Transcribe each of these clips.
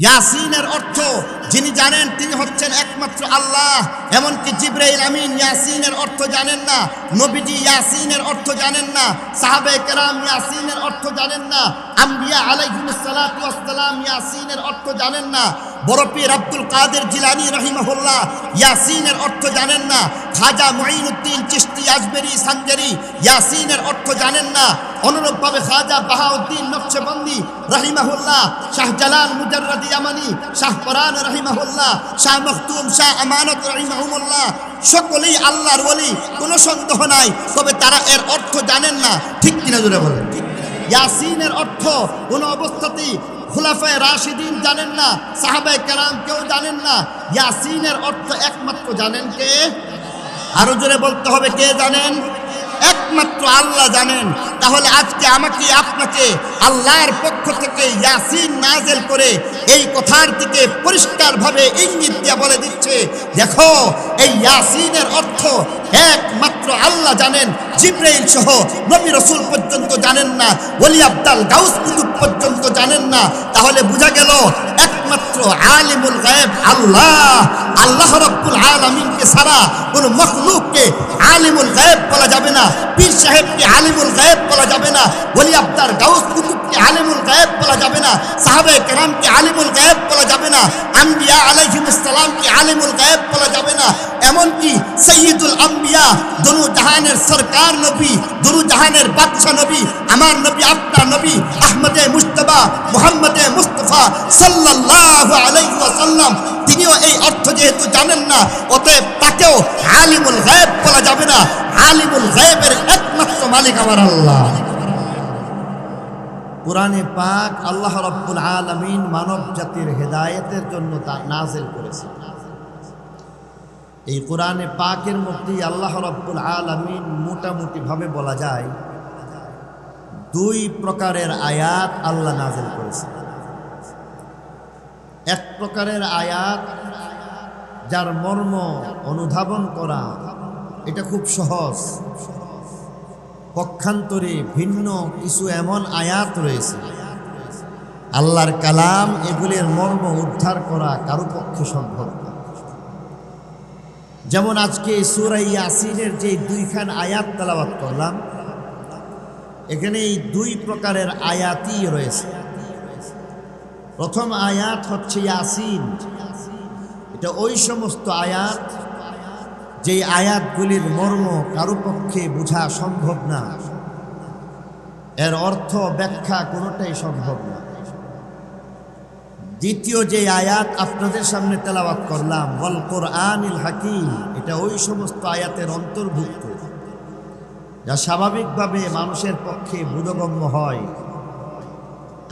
ইয়াসিনের অর্থ যিনি জানেন তিনি হচ্ছেন একমাত্র আল্লাহ। এমনকি জিবরাইল আমিন ইয়াসিনের অর্থ জানেন না, নবীজি ইয়াসিনের অর্থ জানেন না, সাহাবায়ে কেরাম ইয়াসিনের অর্থ জানেন না, আম্বিয়া আলাইহিমুস সালাতু ওয়াস সালাম ইয়াসিনের অর্থ জানেন না, বড় পীর আব্দুল কাদের জিলানী রাহিমাহুল্লাহ ইয়াসিনের অর্থ জানেন না, খাজা মুঈনুদ্দিন চিশতি আজমেরি সানজারি ইয়াসিনের অর্থ জানেন না, অনুরূপভাবে খাজা বাহাউদ্দিন নকশবন্দি রাহিমাহুল্লাহ, শাহজালাল মুজাররদি ইয়ামানি, শাহ পরান রাহিমাহুল্লাহ, শাহ মখতুম, শাহ আমানত রাহিমাহুল্লাহ সকলেই আল্লাহর ওলি, কোনো সন্দেহ নাই। তবে তারা এর অর্থ জানেন না, ঠিক কিনা জোরে বলেন। ইয়াসিনের অর্থ কোনো অবস্থাতেই খুলাফায়ে রাশিদিন জানেন না, সাহাবায়ে কেরাম কেউ জানেন না। ইয়াসিনের অর্থ একমাত্র জানেন কে? আরো জোরে বলতে হবে, কে জানেন? একমাত্র আল্লাহ জানেন। তাহলে আজকে আমাকে আপনাকে আল্লাহর পক্ষ থেকে ইয়াসিন নাযিল করে এই কথার দিকে পরিষ্কারভাবে ইঙ্গিত দিয়ে বলে দিচ্ছে, দেখো এই ইয়াসিনের অর্থ একমাত্র আল্লাহ জানেন। জিবরাইল সহ নবী রাসূল পর্যন্ত জানেন না, ওলি আব্দাল গাউস কুতুব পর্যন্ত জানেন না। তাহলে বোঝা গেল একমাত্র আলিমুল গায়ব আল্লাহ। আল্লাহ রাব্বুল আলামিনকে ছাড়া কোনো মখলুককে আলিমুল গায়ব বলা যাবে না, পীর সাহেবকে আলিমুল গায়ব বলা যাবে না, ওলি আব্দাল গাউস কুতুবকে আলিমুল গায়ব বলা যাবে না, সাহাবায়ে কেরামকে আলিমুল গায়ব বলা যাবে না, আম্বিয়া আলাইহিমুস সালামকে আলিমুল গায়ব বলা যাবে না। এমনকি সাইয়্যিদুল আম্বিয়া, দুনু জাহানের সরকার নবী, দুনু জাহানের বাদশা নবী, আমার নবী, আপনার নবী আহমদে মুজতবা মুহাম্মদে মুস্তাফা সাল্লাল্লাহু আলাইহি ওয়াসাল্লাম, তিনিও এই অর্থ যেহেতু জানেন না, অতএব তাকেও আলিমুল গায়ব বলা যাবে না। আলিমুল গায়বের একমাত্র মালিক আমার আল্লাহ। কোরআনে পাক আল্লাহ রাব্বুল আলামিন মানব জাতির হেদায়েতের জন্য তা নাযিল করেছেন। এই কোরআনে পাকের মধ্যে আল্লাহ রাব্বুল আলামিন মোটামুটি ভাবে বলা যায় দুই প্রকারের আয়াত আল্লাহ নাযিল করেছেন। এক প্রকারের আয়াত যার মর্ম অনুধাবন করা এটা খুব সহজ, পক্ষান্তরে ভিন্ন কিছু এমন আয়াত রয়েছে আল্লাহর কালাম, এগুলির মর্ম উদ্ধার করা কারো পক্ষে সম্ভব না। যেমন আজকে সূরা ইয়াসিনের যে দুইখান আয়াত তেলাওয়াত করলাম, এখানে এই দুই প্রকারের আয়াতই রয়েছে। প্রথম আয়াত হচ্ছে ইয়াসিন, এটা ওই সমস্ত আয়াত যে আয়াতগুলির মর্ম কারো পক্ষে বোঝা সম্ভব না, এর অর্থ ব্যাখ্যা কোনোটাই সম্ভব না। দ্বিতীয় যে আয়াত আপনাদের সামনে তেলাওয়াত করলাম, ওয়াল কোরআনিল হাকিম, এটা ওই সমস্ত আয়াতের অন্তর্ভুক্ত যা স্বাভাবিকভাবে মানুষের পক্ষে বোধগম্য হয়,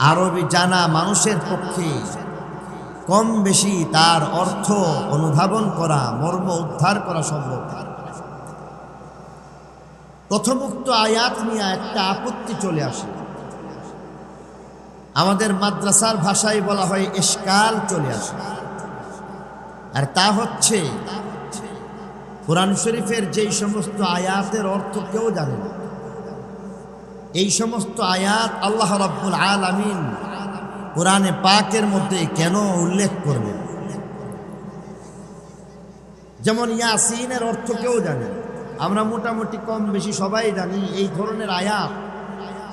আরবি জানা মানুষের পক্ষে কম বেশি তার অর্থ অনুধাবন করা, মর্ম উদ্ধার করা সম্ভব। প্রথমোক্ত আয়াত নিয়ে একটা আপত্তি চলে আসে, আমাদের মাদ্রাসার ভাষায় বলা হয় ইশকাল চলে আসে। আর তা হচ্ছে কোরআন শরীফের যেই সমস্ত আয়াতের অর্থ কেউ জানে না, এই সমস্ত আয়াত আল্লাহ রাব্বুল আলামিন কোরআনে পাকের মধ্যে কেন উল্লেখ করবেন? যেমন ইয়াসিনের অর্থ কেউ জানে, আমরা মোটামুটি কম বেশি সবাই জানি। এই ধরনের আয়াত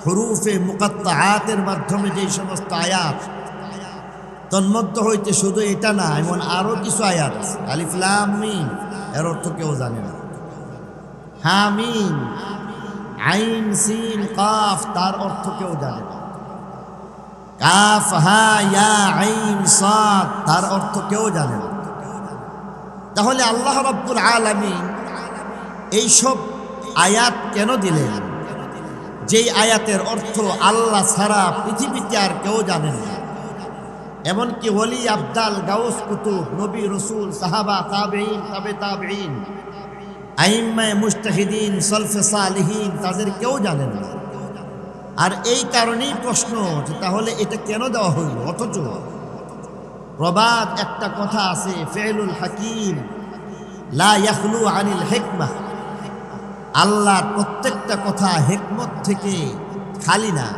হুরুফে মুকাত্তাআতের মাধ্যমে যেই সমস্ত আয়াত, তন্মধ্য হইতে শুধু এটা না, এমন আরো কিছু আয়াত আছে। আলিফ লাম মিম, এর অর্থ কেউ জানে না। হামিম, আইন সিন কাফ, তার অর্থ কেউ জানে না। কাফ হা ইয়া আইন সাদ, তার অর্থ কেউ জানে না। তাহলে আল্লাহ রাব্বুল আলামিন এই সব আয়াত কেন দিলেন, যেই আয়াতের অর্থ আল্লাহ ছাড়া পৃথিবীতে আর কেউ জানেন না? এমনকি ওলি আব্দাল গাউস কুতুব, নবী রাসূল, সাহাবা, তাবেঈন, তাবে তাবেঈন, আইম্মায়ে মুজতাহিদিন, সলফে সালিহিন, তাদের কেউ জানেন না। আর এই কারণেই প্রশ্ন যে তাহলে এটা কেন দেওয়া হইল? অথচ প্রবাদ একটা কথা আছে, ফি'লুল হাকিম লা ইয়াখলু আনিল হিকমাহ, আল্লাহর প্রত্যেকটা কথা হিকমত থেকে খালি না,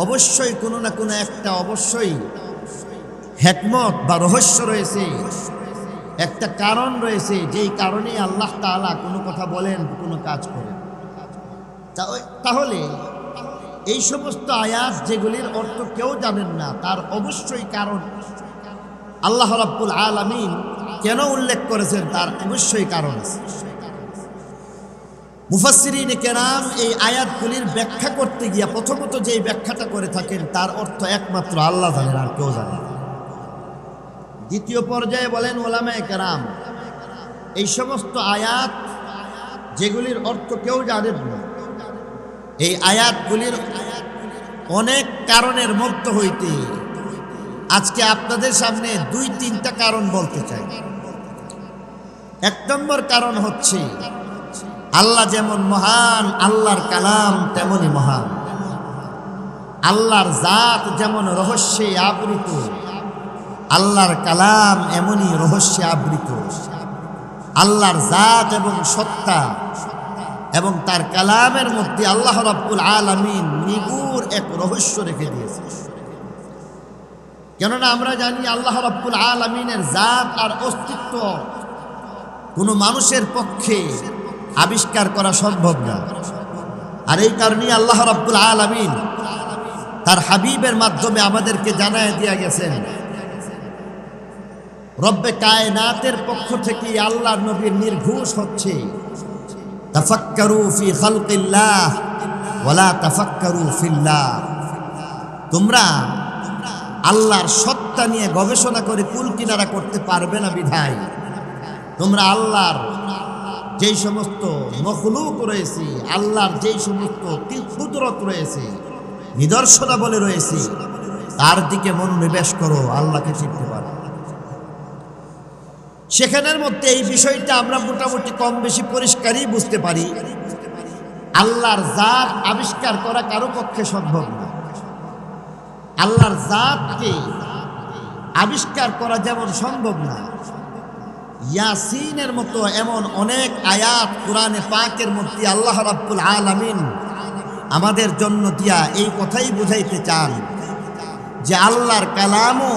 অবশ্যই কোনো না কোনো একটা অবশ্যই হিকমত বা রহস্য রয়েছে, একটা কারণ রয়েছে, যেই কারণে আল্লাহ তাআলা কোনো কথা বলেন, কোনো কাজ করেন। তাহলে এই সমস্ত আয়াত যেগুলির অর্থ কেউ জানেন না, তার অবশ্যই কারণ আল্লাহ রাব্বুল আলামিন কেন উল্লেখ করেছেন, তার অবশ্যই কারণ আছে। মুফাসসিরিনে কেরাম এই আয়াতগুলির ব্যাখ্যা করতে গিয়া প্রথমত যেই ব্যাখ্যাটা করে থাকেন, তার অর্থ একমাত্র আল্লাহ জানেন, আর কেউ জানে না। দ্বিতীয় পর্যায়ে বলেন উলামায়ে কেরাম, এই সমস্ত আয়াত যেগুলির অর্থ কেউ জানেন না, এই আয়াতগুলির অনেক কারণের মধ্য হইতে আজকে আপনাদের সামনে 2-3টা কারণ বলতে চাই। 1 নম্বর কারণ হচ্ছে, আল্লাহ যেমন মহান, আল্লাহর কালাম তেমনই মহান। আল্লাহর জাত যেমন রহস্যে আবৃত, আল্লাহর কালাম এমনই রহস্যে আবৃত। আল্লাহর জাত এবং সত্তা এবং তার কালামের মধ্যে আল্লাহ রাব্বুল আলামিন নিগুড় এক রহস্য রেখে দিয়েছে। কেননা আমরা জানি আল্লাহ রাব্বুল আলামিনের জাত আর অস্তিত্ব কোনো মানুষের পক্ষে আবিষ্কার করা সম্ভব না। আর এই কারণেই আল্লাহ রাব্বুল আলামিন তার হাবিবের মাধ্যমে আমাদেরকে জানায় দিয়ে গেছেন, রব্বে কায়নাতের পক্ষ থেকে আল্লাহর নবীর নির্ঘোষ হচ্ছে, তাফাক্কারু ফি খালকিল্লাহ ওয়ালা তাফাক্কারু ফিল্লাহ। তোমরা আল্লাহর সত্তা নিয়ে গবেষণা করে কুল কিনারা করতে পারবে না বিধায় তোমরা আল্লাহর যেই সমস্ত মখলুক রয়েছে, আল্লাহর যেই সমস্ত কুদরত রয়েছে, নিদর্শনাবলী রয়েছে, তার দিকে মনোনিবেশ করো, আল্লাহকে চিনতে পারো। সেখানের মধ্যে এই বিষয়টা আমরা মোটামুটি কম বেশি পরিষ্কারই বুঝতে পারি। আল্লাহর জাত আবিষ্কার করা কারো পক্ষে সম্ভব না। আল্লাহর জাতকে আবিষ্কার করা যেমন সম্ভব না, ইয়াসিনের মতো এমন অনেক আয়াত কোরআনে পাকের মধ্যে আল্লাহ রাব্বুল আলামিন আমাদের জন্য দিয়া এই কথাই বুঝাইতে চান যে আল্লাহর কালামও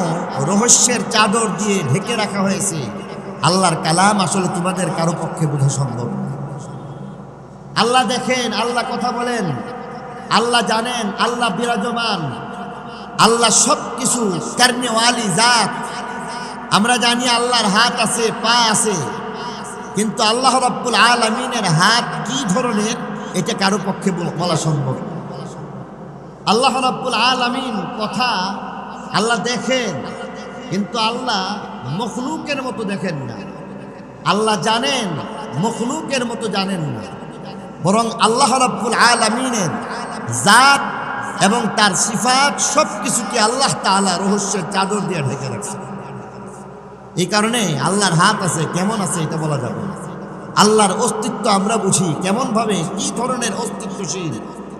রহস্যের চাদর দিয়ে ঢেকে রাখা হয়েছে। আল্লাহর কালাম আসলে তোমাদের কারো পক্ষে বোঝা সম্ভব না। আল্লাহ দেখেন, আল্লাহ কথা বলেন, আল্লাহ জানেন, আল্লাহ বিরাজমান, আল্লাহ সব কিছু কারনেওয়ালি জাত। আমরা জানি আল্লাহর হাত আছে, পা আছে, কিন্তু আল্লাহ রাব্বুল আলামিনের হাত কি ধরনের এটা কারো পক্ষে বলা সম্ভব না। আল্লাহ রাব্বুল আলামিন কথা, আল্লাহ দেখেন, কিন্তু আল্লাহ মখলুকের মতো দেখেন না। আল্লাহ জানেন, মখলুকের মতো জানেন না। বরং আল্লাহ রাব্বুল আলামিনের জাত এবং তার সিফাত সব কিছুকে আল্লাহ তাআলা রহস্যের চাদর দিয়ে ঢেকে রাখছেন। এই কারণে আল্লাহর হাত আছে, কেমন আছে এটা বলা যাবে না। আল্লাহর অস্তিত্ব আমরা বুঝি, কেমন ভাবে, কি ধরনের অস্তিত্বশীল,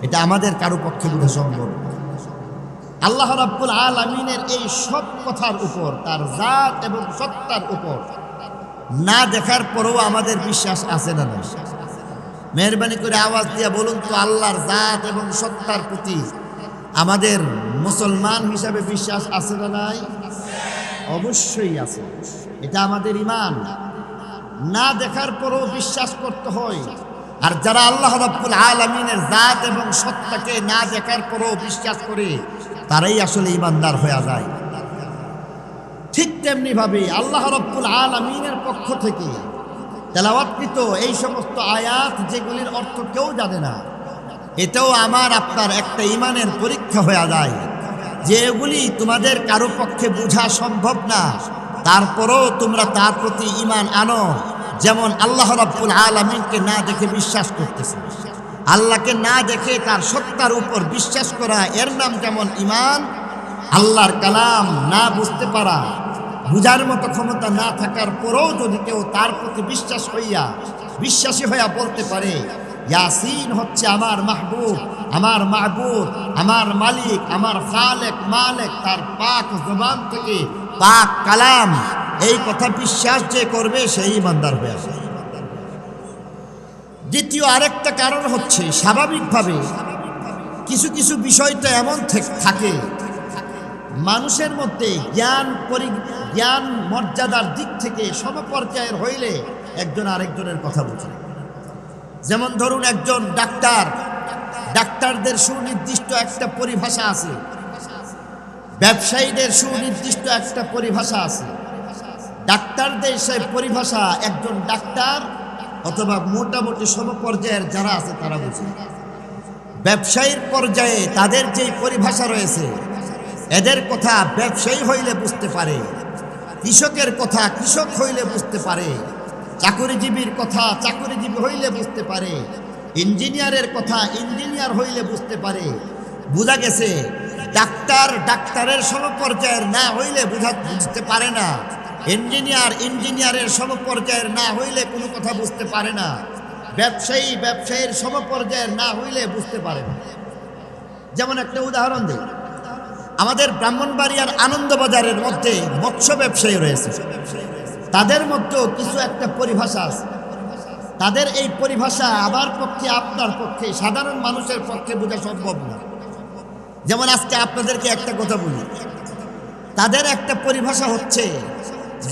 এটা আমাদের কারো পক্ষে বোঝা সম্ভব না। আল্লাহ রাব্বুল আলামিনের এই সব কথার উপর, তার জাত এবং সত্তার উপর না দেখার পরেও আমাদের বিশ্বাস আছে না নাই? মেহরবানি করে আওয়াজ দিয়ে বলুন তো, আল্লাহর জাত এবং সত্তার প্রতি আমাদের মুসলমান হিসাবে বিশ্বাস আছে না নাই? অবশ্যই আছে। এটা আমাদের ঈমান। না দেখার পরেও বিশ্বাস করতে হয়। আর যারা আল্লাহ রাব্বুল আলামিনের জাত এবং সত্তাকে না দেখার পরেও বিশ্বাস করে, তারাই আসলে ঈমানদার হয়ে যায়। ঠিক তেমনি ভাবে আল্লাহ রাব্বুল আলামিনের পক্ষ থেকে তেলাওয়াতকৃত এই সমস্ত আয়াত যেগুলির অর্থ কেউ জানে না, এটাও আমার আপনার একটা ঈমানের পরীক্ষা হয়ে যায় যে এগুলি তোমাদের কারো পক্ষে বোঝা সম্ভব না, তারপরেও তোমরা তার প্রতি ঈমান আনো। যেমন আল্লাহ রাব্বুল আলামিনকে না দেখে বিশ্বাস করতেছে, আল্লাহকে না দেখে তার সত্তার উপর বিশ্বাস করা, এর নাম যেমন ঈমান। আল্লাহর কালাম না বুঝতে পারা, বুঝার মতো ক্ষমতা না থাকার পরেও যদি কেউ তার প্রতি বিশ্বাসী হইয়া বলতে পারে, ইয়াসিন হচ্ছে আমার মাহবুব, আমার মাহবুব, আমার মালিক, আমার খালেক মালেক, তার পাক জবান থেকে পাক কালাম, এই কথা বিশ্বাস যে করবে সেই ঈমানদার হয়ে আসে। দ্বিতীয় আরেকটা কারণ হচ্ছে, স্বাভাবিকভাবে কিছু কিছু বিষয় তো এমন থাকে মানুষের মধ্যে জ্ঞান মর্যাদার দিক থেকে সমপর্যায়ের হইলে একজন আরেকজনের কথা বুঝে। যেমন ধরুন একজন ডাক্তারদের সুনির্দিষ্ট একটা পরিভাষা আছে, ব্যবসায়ীদের সুনির্দিষ্ট একটা পরিভাষা আছে। ডাক্তারদের সেই পরিভাষা একজন ডাক্তার অথবা মোটামুটি সমপর্যায়ের যারা আছে তারা বুঝে। ব্যবসায়ীর পর্যায়ে তাদের যে পরিভাষা রয়েছে, এদের কথা ব্যবসায়ী হইলে বুঝতে পারে, কৃষকের কথা কৃষক হইলে বুঝতে পারে, চাকরিজীবীর কথা চাকরিজীবী হইলে বুঝতে পারে, ইঞ্জিনিয়ারের কথা ইঞ্জিনিয়ার হইলে বুঝতে পারে। বোঝা গেছে ডাক্তারের সমপর্যায়ের না হইলে বুঝতে পারে না, ইঞ্জিনিয়ারের সমপর্যায়ের না হইলে কোনো কথা বুঝতে পারে না, ব্যবসায়ীর সমপর্যায়ের না হইলে বুঝতে পারে না। যেমন একটা উদাহরণ দিই, আমাদের ব্রাহ্মণবাড়িয়ার আনন্দবাজারের মধ্যে মৎস্য ব্যবসায়ী রয়েছে, তাদের মধ্যেও কিছু একটা পরিভাষা আছে। তাদের এই পরিভাষা আমার পক্ষে আপনার পক্ষে সাধারণ মানুষের পক্ষে বোঝা সম্ভব না। যেমন আজকে আপনাদেরকে একটা কথা বলি, তাদের একটা পরিভাষা হচ্ছে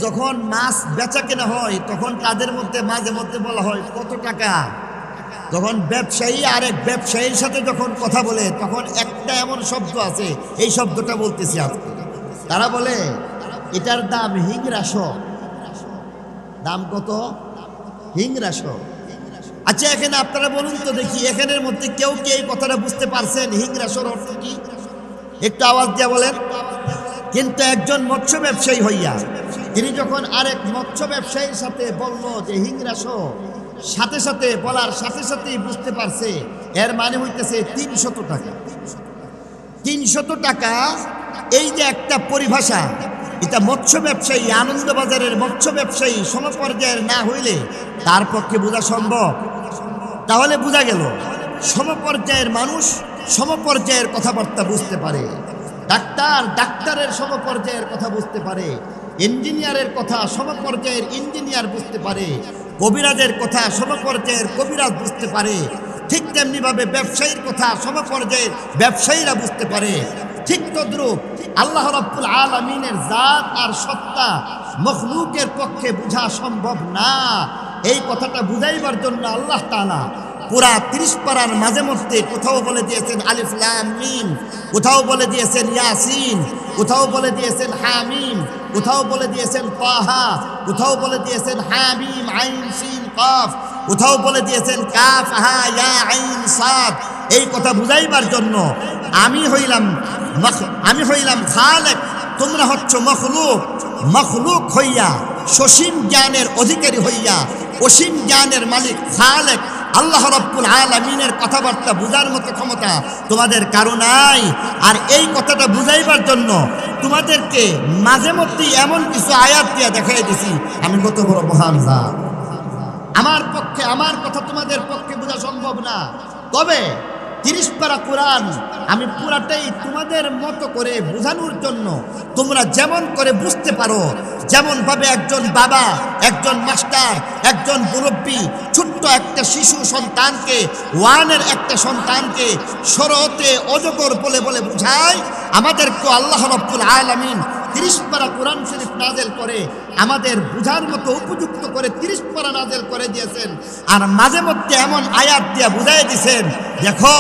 যখন মাছ বেচা কেনা হয় তখন তাদের মধ্যে মাঝে মধ্যে বলা হয় কত টাকা। তখন ব্যবসায়ী আরেক ব্যবসায়ীর সাথে যখন কথা বলে তখন একটা এমন শব্দ আছে, এই শব্দটা বলতেছি আজকে। তারা বলে এটার দাম হিংরাশো। দাম কত? হিংরাশো। আচ্ছা এখানে আপনারা বলুন তো দেখি, এখানের মধ্যে কেউ কি এই কথাটা বুঝতে পারছেন হিংরাশোর অর্থ কি? একটু আওয়াজ দিয়ে বলেন। কিন্তু একজন মৎস্য ব্যবসায়ী হইয়া তিনি যখন আরেক মৎস্য ব্যবসায়ীর সাথে বলল যে হিংরাশো, সাথে সাথে বলার সাথে সাথেই বুঝতে পারছে এর মানে হইতেছে 300 টাকা। 300 টাকা এই যে একটা পরিভাষা, এটা মৎস্য ব্যবসায়ী আনন্দবাজারের মৎস্য ব্যবসায়ী সমপর্যায়ের না হইলে তার পক্ষে বোঝা সম্ভব। তাহলে বোঝা গেল সমপর্যায়ের মানুষ সমপর্যায়ের কথাবার্তা বুঝতে পারে, ডাক্তারের সমপর্যায়ের কথা বুঝতে পারে, ইঞ্জিনিয়ারের কথা সমপর্যায়ের ইঞ্জিনিয়ার বুঝতে পারে, কবিরাজের কথা সমপর্যায়ের কবিরাজ বুঝতে পারে। ঠিক তেমনিভাবে ব্যবসায়ীর কথা সমপর্যায়ের ব্যবসায়ীরা বুঝতে পারে। ঠিক তদ্রূপ আল্লাহ রাব্বুল আলামিনের জাত আর সত্তা মখলুকের পক্ষে বোঝা সম্ভব না। এই কথাটা বুঝাইবার জন্য আল্লাহ তাআলা পুরা 30 পারার মাঝে মধ্যে কোথাও বলে দিয়েছেন আলিফ লাম মিম, কোথাও বলে দিয়েছেন ইয়াসিন, কোথাও বলে দিয়েছেন হামিম, কোথাও বলে দিয়েছেন তাহা, কোথাও বলে দিয়েছেন হামিম আইন সিন কাফ, কোথাও বলে দিয়েছেন কাফ হা ইয়া আইন সাদ। এই কথা বুঝাইবার জন্য আমি হইলাম খালেক, তোমরা হচ্ছ মখলুক। মখলুক হইয়া সসীম জ্ঞানের অধিকারী হইয়া অসীম জ্ঞানের মালিক খালেক আল্লাহ রাব্বুল আলামিনের কথাবার্তা বুঝার মতো ক্ষমতা তোমাদের কারো নাই। আর এই কথাটা বুঝাইবার জন্য তোমাদেরকে মাঝে মধ্যেই এমন কিছু আয়াত দিয়ে দেখাই দিছি আমি কত বড় মহান জাত। আমার কথা তোমাদের পক্ষে বোঝা সম্ভব না। তবে 30 পারা কোরআন আমি পুরাটাই তোমাদের মতো করে বোঝানোর জন্য তোমরা যেমন করে বুঝতে পারো, যেমন ভাবে একজন বাবা, একজন মাস্টার, একজন মুরব্বী ছোট্ট একটা শিশু সন্তানকে, ওয়ানের একটা সন্তানকে শরতে অজগর বলে বলে বুঝায়, আমাদেরকে আল্লাহ রাব্বুল আলামিন 30 পারা কোরআন শরীফ নাজেল করে আমাদের বুঝার মতো উপযুক্ত করে 30 পারা নাজেল করে দিয়েছেন। আর মাঝে মধ্যে এমন আয়াত দিয়ে বুঝাই দিয়েছেন, দেখো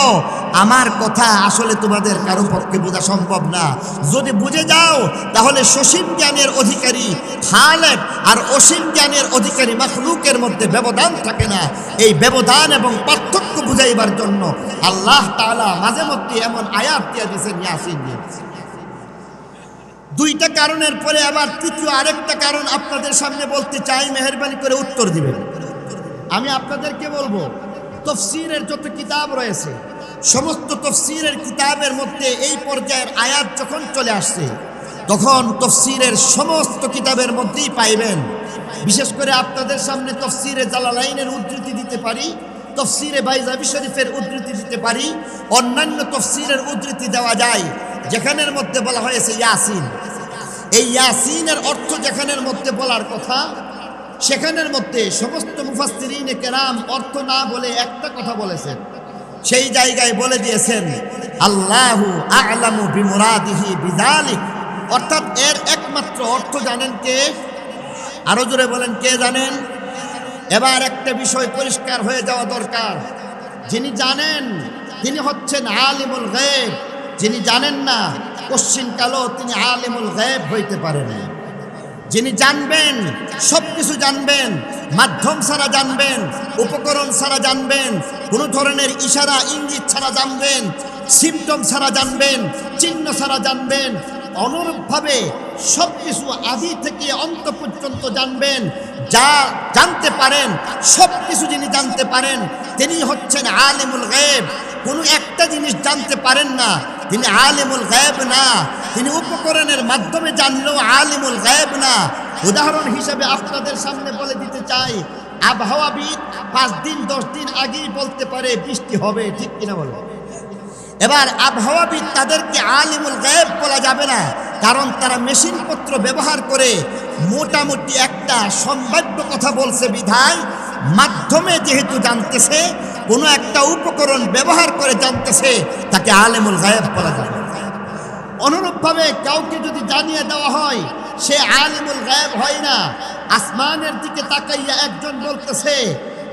আমার কথা আসলে তোমাদের কারো পক্ষে বোঝা সম্ভব না। যদি বুঝে যাও তাহলে সসীম জ্ঞানের অধিকারী খালেক আর অসীম জ্ঞানের অধিকারী মাখলুকের মধ্যে ব্যবধান থাকে না। এই ব্যবধান এবং পার্থক্য বুঝাইবার জন্য আল্লাহ তাআলা মাঝে মধ্যে এমন আয়াত দিয়ে দিয়েছেন, ইয়াসিন দিয়ে। দুইটা কারণের পরে আবার তৃতীয় আরেকটা কারণ আপনাদের সামনে বলতে চাই, মেহেরবানি করে উত্তর দিবেন। আমি আপনাদেরকে বলবো, তাফসীরের যত কিতাব রয়েছে সমস্ত তাফসীরের কিতাবের মধ্যে এই পর্যায়ের আয়াত যখন চলে আসছে তখন তাফসীরের সমস্ত কিতাবের মধ্যেই পাইবেন। বিশেষ করে আপনাদের সামনে তাফসীরে জালালাইনের উদ্ধৃতি দিতে পারি, তাফসীরে বাইজাবি শরীফের উদ্ধৃতি দিতে পারি, অন্যান্য তাফসীরের উদ্ধৃতি দেওয়া যায় যেখানের মধ্যে বলা হয়েছে ইয়াসিন। এই ইয়াসিনের অর্থ যেখানের মধ্যে বলার কথা সেখানের মধ্যে সমস্ত মুফাসসিরিনে কেরাম অর্থ না বলে একটা কথা বলেছেন। সেই জায়গায় বলে দিয়েছেন আল্লাহু আ'লামু বিমুরাদিহি বিযালিক, অর্থাৎ এর একমাত্র অর্থ জানেন কে? আরো জোরে বলেন, কে জানেন? এবার একটা বিষয় পরিষ্কার হয়ে যাওয়া দরকার, যিনি জানেন তিনি হচ্ছেন আলিমুল গায়ব, যিনি জানেন না কশ্চিন কালো তিনি আলিমুল গায়ব হইতে পারেন। যিনি জানবেন, সব কিছু জানবেন, মাধ্যম ছাড়া জানবেন, উপকরণ ছাড়া জানবেন, কোনো ধরনের ইশারা ইঙ্গিত ছাড়া জানবেন, সিমটম ছাড়া জানবেন, চিহ্ন ছাড়া জানবেন, অনুরূপভাবে সব কিছু আদি থেকে অন্ত পর্যন্ত জানবেন, যা জানতে পারেন সব কিছু যিনি জানতে পারেন তিনি হচ্ছেন আলিমুল গায়ব। কোনো একটা জিনিস জানতে পারেন না, তিনি আলিমুল গায়ব না। তিনি উপকরণের মাধ্যমে জানলেও আলিমুল গায়ব না। উদাহরণ হিসেবে আপনাদের সামনে বলে দিতে চাই, আবহাওয়াবিদ 5 দিন 10 দিন আগেই বলতে পারে বৃষ্টি হবে, ঠিক কিনা বলো? এবার আবহাওয়াবিদ তাদেরকে আলিমুল গায়ব বলা যাবে না, কারণ তারা মেশিনপত্র ব্যবহার করে মোটামুটি একটা সম্ভাব্য কথা বলছে বিধায় মাধ্যমে যেহেতু জানতেছে, কোনো একটা উপকরণ ব্যবহার করে জানতেছে, তাকে আলিমুল গায়ব বলা যাবে। অনুরূপভাবে কাউকে যদি জানিয়ে দেওয়া হয় সে আলিমুল গায়ব হয় না। আসমানের দিকে তাকাইয়া একজন বলতেছে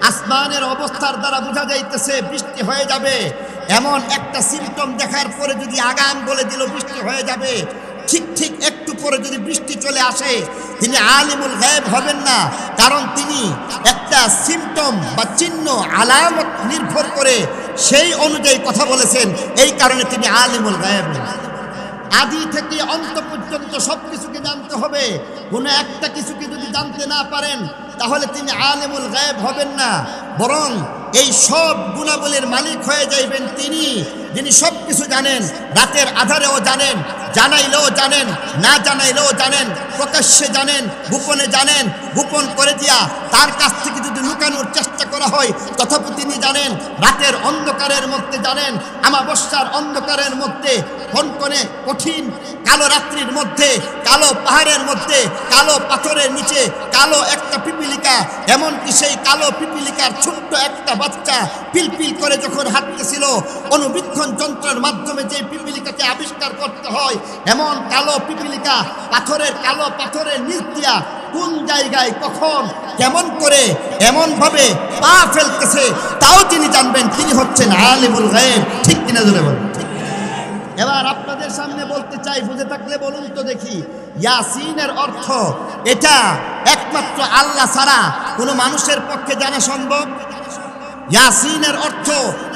আসমানের অবস্থার দ্বারা বোঝা যাইতেছে বৃষ্টি হয়ে যাবে, এমন একটা সিমটম দেখার পরে যদি আগাম বলে দিল বৃষ্টি হয়ে যাবে, ঠিক একটু পরে যদি বৃষ্টি চলে আসে, তিনি আলিমুল গায়ব হবেন না, কারণ তিনি একটা সিমটম বা চিহ্ন আলামত নির্ভর করে সেই অনুযায়ী কথা বলেছেন, এই কারণে তিনি আলিমুল গায়ব না। আদি থেকে অন্ত পর্যন্ত সব কিছুকে জানতে হবে, কোনো একটা কিছুকে যদি জানতে না পারেন তাহলে তিনি আলিমুল গায়ব হবেন না, বরং এই সব গুণাবলীর মালিক হয়ে যাইবেন তিনি, যিনি সব কিছু জানেন, রাতের আধারেও জানেন, জানাইলেও জানেন, না জানাইলেও জানেন, প্রকাশ্যে জানেন, গোপনে জানেন, গোপন করে দিয়া তার কাছ থেকে যদি লুকানোর চেষ্টা করা হয় তথাপি তিনি জানেন, রাতের অন্ধকারের মধ্যে জানেন, আমাবস্যার অন্ধকারের মধ্যে, কনকনে কঠিন কালো রাত্রির মধ্যে, কালো পাহাড়ের মধ্যে, কালো পাথরের নিচে কালো একটা পিপিলিকা, এমনকি সেই কালো পিপিলিকার ছোট্ট একটা বাচ্চা পিলপিল করে যখন হাঁটতেছিল, অনুবীক্ষণ যন্ত্রের মাধ্যমে যে পিপিলিকাকে আবিষ্কার করতে হয়, এমন কালো পিপিলিকা কালো পাথরের নিচ দিয়া কোন জায়গায় কখন কেমন করে এমনভাবে পা ফেলতেছে তাও তিনি জানবেন, তিনি হচ্ছেন আলিমুল গায়ব, ঠিক কিনা জোরে বলেন? এবার আপনাদের সামনে বলতে চাই, বুঝে থাকলে বলুন তো দেখি, ইয়াসিনের অর্থ এটা একমাত্র আল্লাহ ছাড়া কোনো মানুষের পক্ষে জানা সম্ভব? ইয়াসিনের অর্থ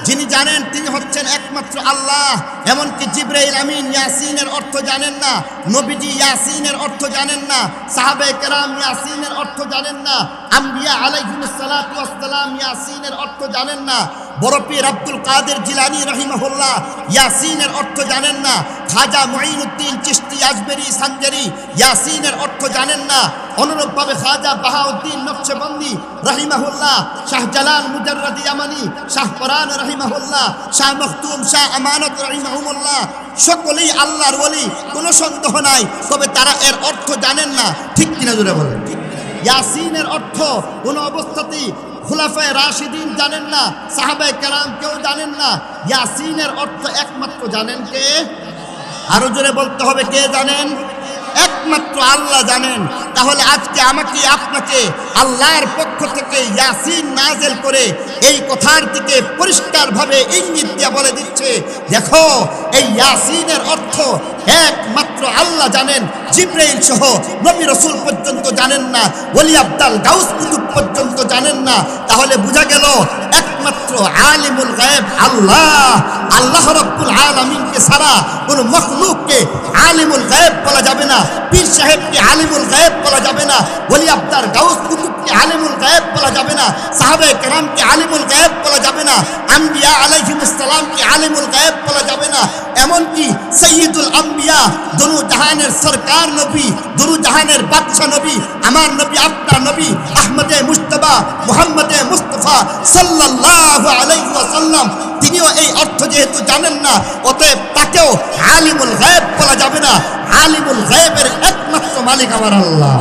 যিনি জানেন তিনি হচ্ছেন একমাত্র আল্লাহ। এমনকি জিবরাইল আমিন ইয়াসিনের অর্থ জানেন না, নবীজি ইয়াসিনের অর্থ জানেন না, সাহাবায়ে কেরাম ইয়াসিনের অর্থ জানেন না, আম্বিয়া আলাইহিমুস সালাতু ওয়াস সালাম ইয়াসিনের অর্থ জানেন না, বড় পীর আব্দুল কাদের জিলানী রাহিমাহুল্লাহ ইয়াসিনের অর্থ জানেন না, খাজা মুঈনুদ্দিন চিশতি আজমেরি সানজারি ইয়াসিনের অর্থ জানেন না, অনুরূপভাবে খাজা বাহাউদ্দিন নকশবন্দি রাহিমাহুল্লাহ, শাহজালাল মুজাররদি ইয়ামানি, শাহ পরান রাহিমাহুল্লাহ, শাহ মখদুম, শাহ আমানত রাহিমাহুল্লাহ, সকলেই আল্লাহর ওলি, কোনো সন্দেহ নাই, তবে তারা এর অর্থ জানেন না, ঠিক কিনা জোরে বলেন? ইয়াসিনের অর্থ কোনো অবস্থাতেই খুলাফায়ে রাশিদিন জানেন না, সাহাবায়ে কেরাম কেউ জানেন না। ইয়াসিনের অর্থ একমাত্র জানেন কে? আরো জোরে বলতে হবে, কে জানেন? একমাত্র আল্লাহ জানেন। তাহলে আজকে আমাকে আপনাকে আল্লাহর পক্ষ থেকে ইয়াসিন নাযিল করে এই কথার দিকে পরিষ্কারভাবে ইঙ্গিত দিয়ে বলে দিচ্ছে, দেখো এই ইয়াসিনের অর্থ একমাত্র আল্লাহ জানেন, জিবরাইল সহ নবী রাসূল পর্যন্ত জানেন না, ওলি আব্দাল গাউস কুতুব পর্যন্ত জানেন না। তাহলে বোঝা গেল একমাত্র আলিমুল গায়ব আল্লাহ। আল্লাহ রাব্বুল আলামিনকে ছাড়া কোনো মখলুককে আলিমুল গায়ব বলা যাবে না, পীর সাহেবকে আলিমুল গায়ব বলা যাবে না, ওলি আব্দাল গাউস কুতুবকে আলিমুল গায়ব বলা যাবে না, সাহাবায়ে কেরামকে আলিমুল গায়ব বলা যাবে না, আম্বিয়া আলাইহিমুস সালামকে আলিমুল গায়ব বলা যাবে না। এমনকি সৈয়দুল আম্বিয়া, দুনু জাহানের সরকার নবী, দুনু জাহানের বাদশা নবী, আমার নবী, আপনার নবী আহমদে মুজতবা মুহাম্মদে মুস্তাফা সাল্লাল্লাহু আলাইহি ওয়াসাল্লাম, তিনিও এই অর্থ যেহেতু জানেন না, অতএব তাকেও আলিমুল গায়ব বলা যাবে না। আলিমুল গায়বের একমাত্র মালিক আমার আল্লাহ।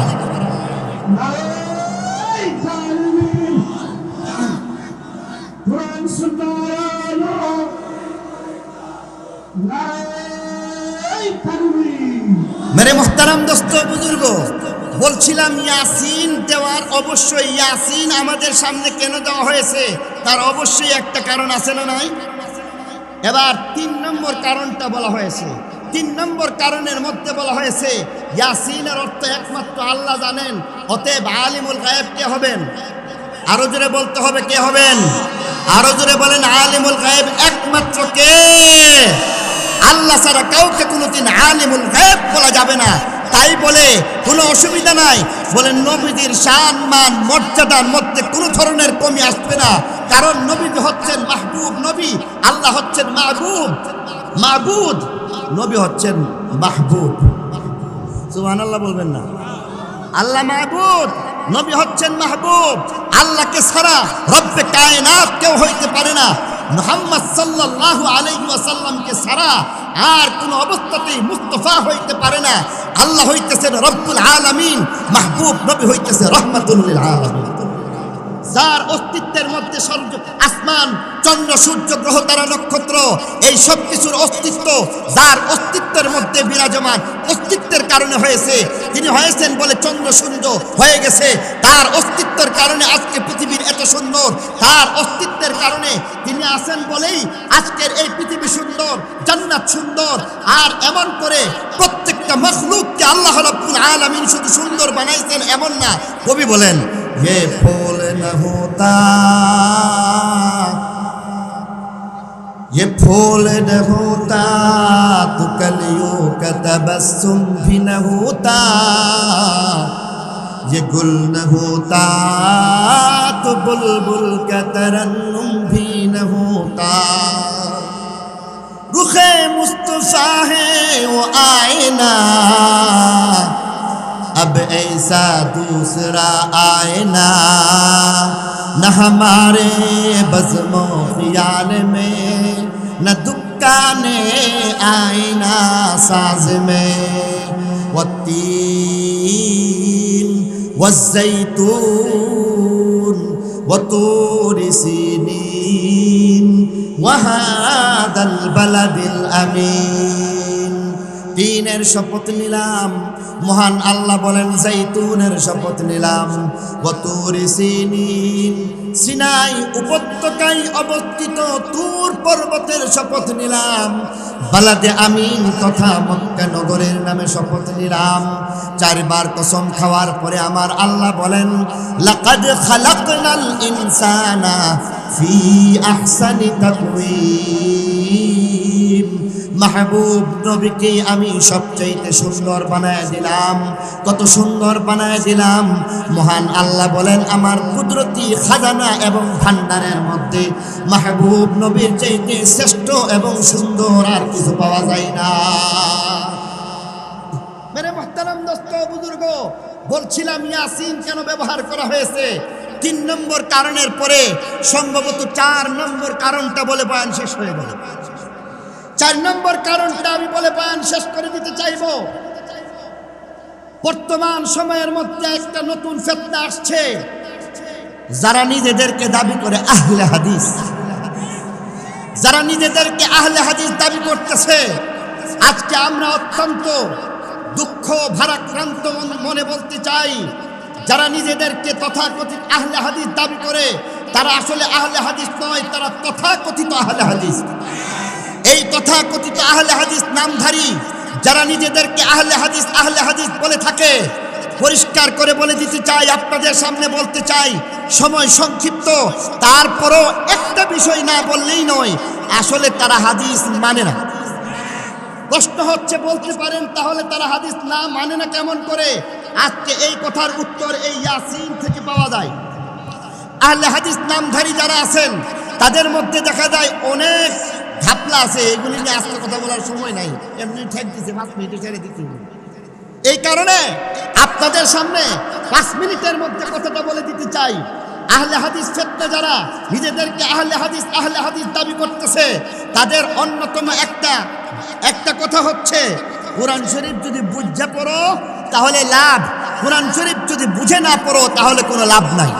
মেরে মোহতারাম দোস্ত বুজুর্গ, বলছিলাম ইয়াসিন দেওয়ার অবশ্যই, ইয়াসিন আমাদের সামনে কেন দেওয়া হয়েছে তার অবশ্যই একটা কারণ আছে না নাই? এবার 3 নম্বর কারণটা বলা হয়েছে। 3 নম্বর কারণের মধ্যে বলা হয়েছে ইয়াসিনের অর্থ একমাত্র আল্লাহ জানেন, অতএব আলিমুল গায়েব কে হবেন? আরো জোরে বলতে হবে, কে হবেন? আরো জোরে বলেন, আলিমুল গায়েব একমাত্র কে? আল্লাহ ছাড়া কাউকে কোনোদিন আলিমুল গায়েব বলা যাবে না। তাই বলে কোনো অসুবিধা নাই, বলেন নবীদের শান মান মর্যাদার মধ্যে কোনো ধরনের কমি আসবে না, কারণ নবী হচ্ছেন মাহবুব নবী, আল্লাহ হচ্ছেন মাহবুব মাহবুদ, নবী হচ্ছেন মাহবুব। সুবহানাল্লাহ বলবেন না? আল্লাহ মাহবুব, নবী হচ্ছেন মাহবুব। আল্লাহকে ছাড়া রব্বে কায়নাত কেউ হইতে পারে না। মুহাম্মদ সাল্লাল্লাহু আলাইহি ওয়াসাল্লামকে ছাড়া আর কোনো অবস্থাতেই মুস্তাফা হইতে পারে না। আল্লাহ হইতেছেন রব্বুল আলামিন, মাহবুব নবী হইতেছে রাহমাতুল লিল আলামিন। যার অস্তিত্বের মধ্যে আসমান, চন্দ্র, সূর্য, গ্রহ, তারা, নক্ষত্র, এই সব কিছুর অস্তিত্ব যার অস্তিত্বের মধ্যে বিরাজমান, অস্তিত্বের কারণে হয়েছে। তিনি হয়েছেন বলে চন্দ্র সুন্দর হয়ে গেছে, তার অস্তিত্বের কারণে আজকে পৃথিবীর এত সুন্দর, তার অস্তিত্বের কারণে তিনি আছেন বলেই আজকের এই পৃথিবী সুন্দর, জান্নাত সুন্দর। আর এমন করে প্রত্যেকটা মখলুককে আল্লাহ রাব্বুল আলামিন শুধু সুন্দর বানাইছেন এমন না। কবি বলেন, ये फूल न होता, ये फूल न होता तो कलियों का तबस्सुम भी न होता, ये गुल न होता तो बुलबुल का तरन्नुम भी न होता, रुखे मुस्तफा है वो आईना, अब ऐसा दूसरा आईना न हमारे बज़्मो ख़याल में, न दुकाने आईना साज में, वत्तीन वज़्ज़ैतून वतूर सीनीन वहादल बलदिल अमीन। तीনের শপথ নিলাম, মহান আল্লাহ বলেন জাইতুনের শপথ নিলাম, ওয়াতুর সিনিন, সিনাই উপত্যকায় অবস্থিত তুর পর্বতের শপথ নিলাম, বালাদে আমিন তথা মক্কা নগরের নামে শপথ নিলাম। 4 বার কসম খাওয়ার পরে আমার আল্লাহ বলেন, লাকাদ খালাকনাল ইনসানা ফি আহসানি তাকওয়িম, মাহবুব নবীকে আমি সবচাইতে সুন্দর বানায় দিলাম। কত সুন্দর বানায় দিলাম! মহান আল্লাহ বলেন, আমার কুদরতি খাজানা এবং ভান্ডারের মধ্যে মাহবুব নবীর চাইতে শ্রেষ্ঠ এবং সুন্দর আর কিছু পাওয়া যায় না। মেরে মুহতারাম দোস্ত বুজুর্গ, বলছিলাম ইয়াসিন কেন ব্যবহার করা হয়েছে। 3 নম্বর কারণের পরে সম্ভবত 4 নম্বর কারণটা বলে বয়ান শেষ হয়ে গেল। 4 নম্বর কারণটা আমি বলে বয়ান শেষ করে দিতে চাইব। বর্তমান সময়ের মধ্যে একটা নতুন ফিতনা আসছে, যারা নিজেদেরকে দাবি করে আহলে হাদিস, যারা নিজেদেরকে আহলে হাদিস দাবি করতেছে, আজকে আমরা অত্যন্ত দুঃখ ভারাক্রান্ত মনে বলতে চাই, যারা নিজেদেরকে তথাকথিত আহলে হাদিস দাবি করে তারা আসলে আহলে হাদিস নয়, তারা তথাকথিত আহলে হাদিস। এই তথাকথিত আহলে হাদিস নামধারী যারা নিজেদেরকে আহলে হাদিস বলে থাকে, পরিষ্কার করে বলে দিতে চাই, আপনাদের সামনে বলতে চাই, সময় সংক্ষিপ্ত, তারপরও একটা বিষয় না বললেই নয়, আসলে তারা হাদিস মানে না। প্রশ্ন হচ্ছে, বলতে পারেন তাহলে তারা হাদিস না মানে না কেমন করে? আজকে এই কথার উত্তর এই ইয়াসিন থেকে পাওয়া যায়। আহলে হাদিস নামধারী যারা আছেন তাদের মধ্যে দেখা যায় অনেক ঘাপলা আছে, এগুলি নিয়ে আজকে কথা বলার সময় নাই, এমনি ঠেক দিচ্ছে 5 মিনিটে ছেড়ে দিতে। এই কারণে আপনাদের সামনে 5 মিনিটের মধ্যে কথাটা বলে দিতে চাই। আহলে হাদিস ফিতনা যারা নিজেদেরকে আহলে হাদিস দাবি করতেছে, তাদের অন্যতম একটা কথা হচ্ছে, কোরআন শরীফ যদি বুঝে পড়ো তাহলে লাভ, কোরআন শরীফ যদি বুঝে না পড়ো তাহলে কোনো লাভ নাই।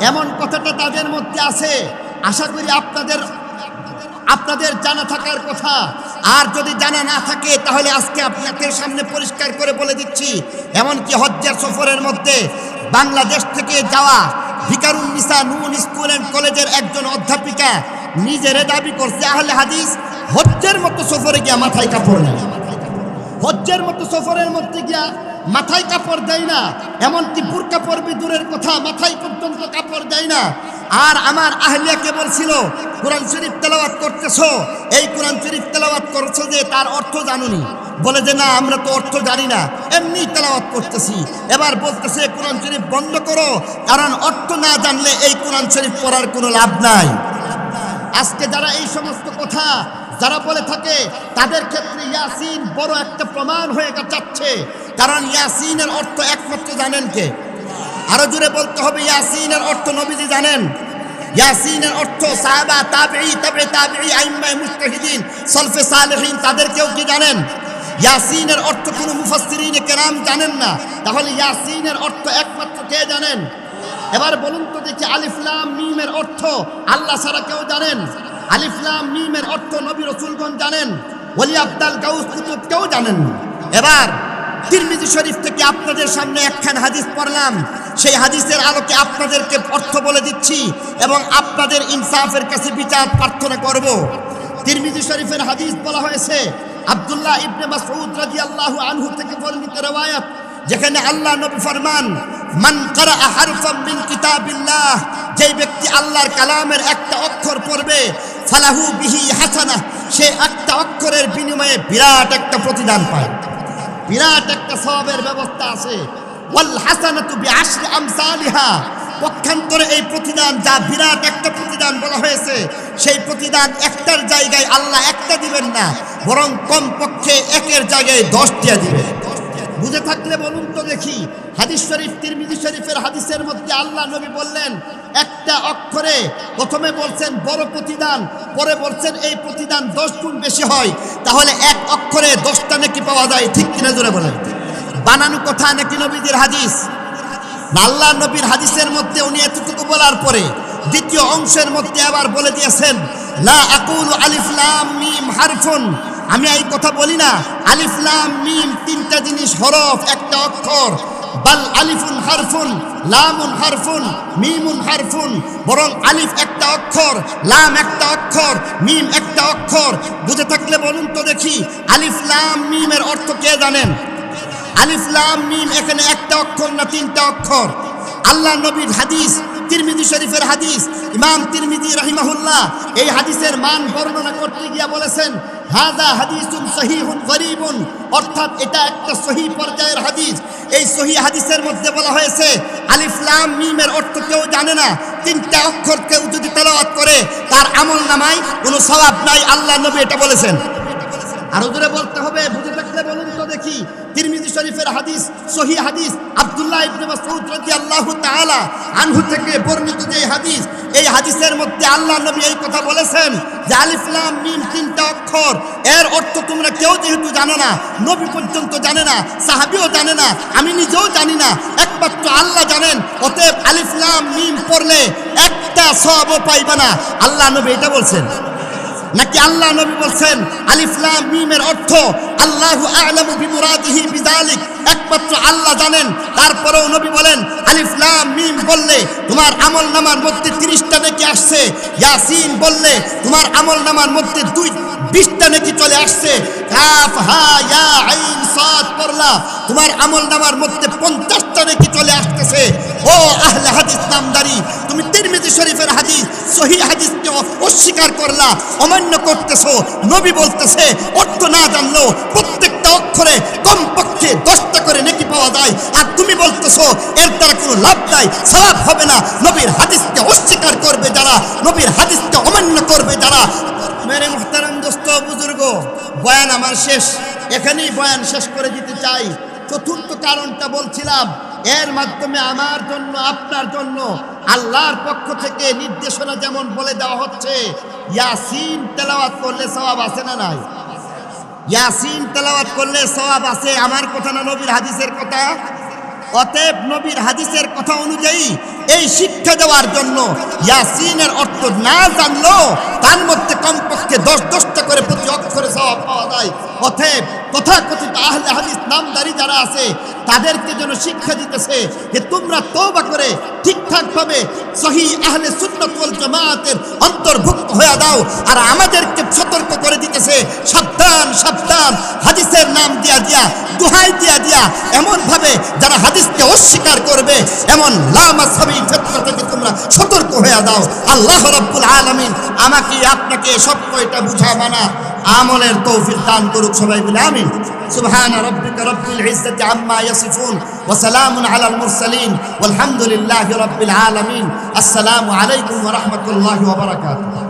এমন কথাটা তাদের মধ্যে আছে। আশা করি আপনাদের আপনাদের জানা থাকার কথা। আর যদি জানা না থাকে তাহলে আজকে আপনাদের সামনে পরিষ্কার করে বলে দিচ্ছি, এমনকি হজ্জের সফরের মধ্যে বাংলাদেশ থেকে যাওয়া ভিকারুন্নিসা নুন স্কুল অ্যান্ড কলেজের একজন অধ্যাপিকা নিজের দাবি করছে আহলে হাদিস, হজ্জের মতো সফরে গিয়া মাথায় কাপড় নেয়, হজ্জের মতো সফরের মধ্যে গিয়া মাথায় কাপড় দেয় না, এমনকি বুরকা পরবে দূরের কথা, মাথায় পর্যন্ত কাপড় দেয় না। আর আমার আহলিয়াকে বলছিল, কোরআন শরীফ তেলাওয়াত করতেছো, এই কোরআন শরীফ তেলাওয়াত করছো যে তার অর্থ জানুনি? বলে যে না, আমরা তো অর্থ জানি না, এমনি তেলাওয়াত করতেছি। এবার বলতেছে কোরআন শরীফ বন্ধ করো, কারণ অর্থ না জানলে এই কোরআন শরীফ পড়ার কোনো লাভ নাই। আজকে যারা এই সমস্ত কথা যারা বলে থাকে তাদের ক্ষেত্রে ইয়াসিন বড় একটা প্রমাণ হয়ে যাচ্ছে, কারণ ইয়াসিনের অর্থ একমাত্র জানেন কে? আরো জোরে বলতে হবে, ইয়াসিনের অর্থ নবীজি জানেন। ইয়াসিনের অর্থ সাহাবা, তাবেঈ, তাবে তাবেঈ, আইম্মায়ে মুজতাহিদিন, সলফে সালেহিন তাদের কেউ কি জানেন? ইয়াসিনের অর্থ কোনো মুফাসসিরিনে কেরাম জানেন না, তাহলে ইয়াসিনের অর্থ একমাত্র কে জানেন? এবার বলুন তো দেখি, আলিফ লাম মিমের অর্থ আল্লাহ ছাড়া কেউ জানেন? আলিফ লাম মিমের অর্থ নবী রাসূলগণ জানেন, ওলি আব্দাল গাউস কুতুব কেউ জানেন না। এবার তিরমিজি শরীফ থেকে আপনাদের সামনে একখান হাদিস পড়লাম, সেই হাদিসের আলোকে আপনাদেরকে অর্থ বলে দিচ্ছি এবং আপনাদের ইনসাফের কাছে বিচার প্রার্থনা করব। তিরমিজি শরীফের হাদিস বলা হয়েছে আব্দুল্লাহ ইবনে মাসউদ রাদিয়াল্লাহু আনহু থেকে বর্ণিত রওয়ায়াত, যেখানে আল্লাহ নবী ফরমান, মান ক্বারা হারফাম মিন কিতাবিল্লাহ, যেই ব্যক্তি আল্লাহর কালামের একটা অক্ষর পড়বে, ফালাহু বিহি হাসানাহ, সে একটা অক্ষরের বিনিময়ে বিরাট একটা প্রতিদান পায়, বিরাট একটা সওয়াবের ব্যবস্থা আছে। ওয়াল হাসানাতু বিআশরি আমসালিহা, পক্ষান্তরে এই প্রতিদান যা বিরাট একটা প্রতিদান বলা হয়েছে, সেই প্রতিদান একটার জায়গায় আল্লাহ একটা দিবেন না, বরং কমপক্ষে একের জায়গায় 10টা দিবেন। বুঝে থাকলে বলুন তো দেখি, হাদিস শরীফ তিরমিজি শরীফের হাদিসের মধ্যে আল্লাহ নবী বললেন একটা অক্ষরে, প্রথমে বলছেন বড় প্রতিদান, পরে বলছেন এই প্রতিদান 10 গুণ বেশি হয়। তাহলে এক অক্ষরে 10টা নেকি পাওয়া যায়, ঠিক কিনা জোরে বলেন? বানানো কথা নাকি নবীদের হাদিস? আল্লাহ নবীর হাদিসের মধ্যে উনি এতটুকু বলার পরে দ্বিতীয় অংশের মধ্যে আবার বলে দিয়েছেন, লা আকুলু আলিফ লাম মিম হারফুন, আমি এই কথা বলি না আলিফ লাম মিম তিনটা জিনিস হরফ একটা অক্ষর, বাল আলিফুন হারফুন, লামুন হারফুন, মিমুন হারফুন, বরং আলিফ একটা অক্ষর, লাম একটা অক্ষর, মিম একটা অক্ষর। বুঝে থাকলে বলুন তো দেখি, আলিফ লাম মিমের অর্থ কে জানেন? আলিফ লাম মিম এখানে একটা অক্ষর না তিনটা অক্ষর? আল্লাহ নবীর হাদিস, তিরমিজি শরীফের হাদিস, ইমাম তিরমিজি রাহিমাহুল্লাহ এই হাদিসের মান বর্ণনা করতে গিয়ে বলেছেন, হাযা হাদিসুন সহিহুন গরীবুন, অর্থাৎ এটা একটা সহিহ পর্যায়ের হাদিস। এই সহিহ হাদিসের মধ্যে বলা হয়েছে আলিফ লাম মিমের অর্থ কেউ জানে না, তিনটা অক্ষর কেউ যদি তেলাওয়াত করে তার আমল নামায় কোনো সওয়াব নাই, আল্লাহ নবী এটা বলেছেন। আরো জোরে বলতে হবে, বুঝে থাকলে বলুন তো দেখি, তিরমিজি শরীফের হাদিস, সহিহ হাদিস, আব্দুল্লাহ ইবনে মাসউদ রাদিয়াল্লাহু তাআলা আনহু থেকে বর্ণিত যে হাদিস, এই হাদিসের মধ্যে আল্লাহ নবী এই কথা বলেছেন যে আলিফ লাম মিম তিনটা অক্ষর, এর অর্থ তোমরা কেউ যেহেতু জানো না, নবী পর্যন্ত জানে না, সাহাবীও জানে না, আমি নিজেও জানি না, একমাত্র আল্লাহ জানেন, অতএব আলিফ লাম মিম পড়লে একটা সওয়াবও পাইবা না, আল্লাহ নবী এটা বলছেন। নাকি আল্লাহ নবী বলছেন আলিফ লাম মিমের অর্থ আল্লাহু আ'লামু বিমুরাদিহি বিযালিক, একমাত্র আল্লাহ জানেন। তারপরেও নবী বলেন আলিফ লাম মিম বললে তোমার আমল নামার মধ্যে 30টা নেকি আসছে, ইয়াসিন বললে তোমার আমল নামার মধ্যে 20টা নেকি চলে আসছে, কাফ হা ইয়া আইন সাদ পড়লা তোমার আমল নামার মধ্যে 50টা নেকি চলে আসতেছে। ও আহলে হাদিস নামদারি, তুমি তিরমিজি শরীফের হাদিস, সহিহ হাদিসকে অস্বীকার করলা, অমান্য করতেছো। নবী বলতেছে অর্থ না জানলেও প্রত্যেকটা অক্ষরে কমপক্ষে 10টা করে নেকি পাওয়া যায়, আর তুমি বলতেছো এর দ্বারা কোনো লাভ নাই, সওয়াব হবে না। নবীর হাদিসকে অস্বীকার করবে যারা, নবীর হাদিসকে অমান্য করবে যারা। মেরে মুহতারাম দোস্ত বুজুর্গ, বয়ান আমার শেষ, এখানেই বয়ান শেষ করে দিতে চাই। চতুর্থ কারণটা বলছিলাম, এর মাধ্যমে আমার জন্য আপনার জন্য আল্লাহর পক্ষ থেকে নির্দেশনা যেমন বলে দেওয়া হচ্ছে, ইয়াসিন তেলাওয়াত করলে সওয়াব আছে না নাই? ইয়াসিন তেলাওয়াত করলে সওয়াব আছে, আমার কথা না নবীর হাদিসের কথা? অতএব নবীর হাদিসের কথা অনুযায়ী এই শিক্ষা দেওয়ার জন্য ইয়াসিনের অর্থ না জানলো তার মধ্যে কমপক্ষে 10-10টা করে প্রতি অক্ষরে সওয়াব পাওয়া যায়। অতএব তথাকথিত আহলে হাদিস নামদারি যারা আছে তাদেরকে যেন শিক্ষা দিতেছে যে তোমরা তওবা করে ঠিকঠাকভাবে সহিহ আহলে সুন্নাত ওয়াল জামাতের অন্তর্ভুক্ত হয়ে দাও। আর আমাদেরকে সতর্ক করে দিতেছে সাবধান সাবধান, হাদিসের নাম দিয়া দিয়া দোহাই দিয়া এমনভাবে যারা হাদিসকে অস্বীকার করবে এমন লামাযহাবী ফিতনা থেকে তোমরা সতর্ক হয়ে দাও। আল্লাহ রাব্বুল আলামিন আমাকে আপনাকে সব কয়টা বুঝাবা না আমলের তৌফিক দান করুক, সবাই বলে আমিন। সুবহানা রাব্বিকা রাব্বিল ইজ্জাতি আম্মা ইয়াসিফুন ওয়া সালামুন আলাল মুরসালিন ওয়ালহামদুলিল্লাহি রাব্বিল আলামিন। আসসালামু আলাইকুম ওয়া রাহমাতুল্লাহি ওয়া বারাকাতুহু।